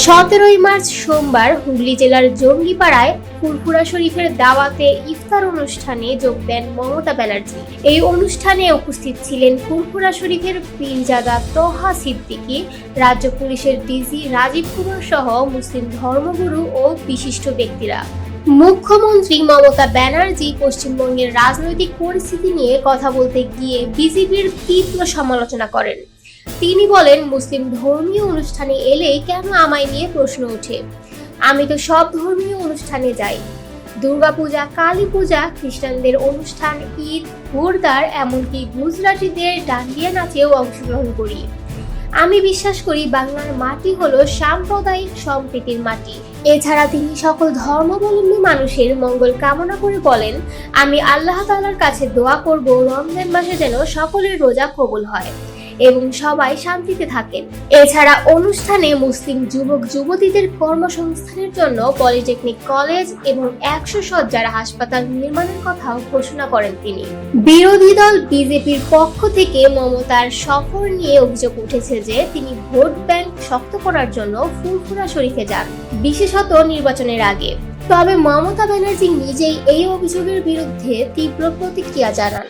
17 March সোমবার হুগলি জেলার জঙ্গিপাড়ায় ফুরফুরা শরীফের দাওয়াতে ইফতার অনুষ্ঠানে যোগ দেন মমতা ব্যানার্জি। এই অনুষ্ঠানে উপস্থিত ছিলেন ফুরফুরা শরীফের পীরজাদা তোহা সিদ্দিকী, রাজ্য পুলিশের ডিজি রাজীব কুমার সহ মুসলিম ধর্মগুরু ও বিশিষ্ট ব্যক্তিরা। মুখ্যমন্ত্রী মমতা ব্যানার্জি পশ্চিমবঙ্গের রাজনৈতিক পরিস্থিতি নিয়ে কথা বলতে গিয়ে বিজেপির তীব্র সমালোচনা করেন। তিনি বলেন, মুসলিম ধর্মীয় অনুষ্ঠানে এলেই কেন আমায় নিয়ে প্রশ্ন ওঠে? আমি তো সব ধর্মীয় অনুষ্ঠানে যাই। দুর্গাপূজা, কালী পূজা, খ্রিস্টানদের অনুষ্ঠান, ঈদ, ঘোড়দার, এমনকি গুজরাটিদের ডান্ডিয়া নাচেও অংশগ্রহণ করি। আমি বিশ্বাস করি বাংলার মাটি হলো সাম্প্রদায়িক সম্প্রীতির মাটি। এছাড়া তিনি সকল ধর্মাবলম্বী মানুষের মঙ্গল কামনা করে বলেন, আমি আল্লাহ তাআলার কাছে দোয়া করব রমজান মাসে যেন সকলের রোজা কবুল হয় এবং সবাই শান্তিতে থাকেন। এছাড়া অনুষ্ঠানে মুসলিম যুবক যুবতীদের কর্মসংস্থানের জন্য পলিটেকনিক কলেজ এবং 100 শয্যার হাসপাতাল নির্মাণের কথাও ঘোষণা করেন তিনি। বিরোধী দল বিজেপির পক্ষ থেকে মমতার সফর নিয়ে অভিযোগ উঠেছে যে তিনি ভোট ব্যাংক শক্ত করার জন্য ফুরফুরা শরীফে যান, বিশেষত নির্বাচনের আগে। তবে মমতা ব্যানার্জি নিজেই এই অভিযোগের বিরুদ্ধে তীব্র প্রতিক্রিয়া জানান।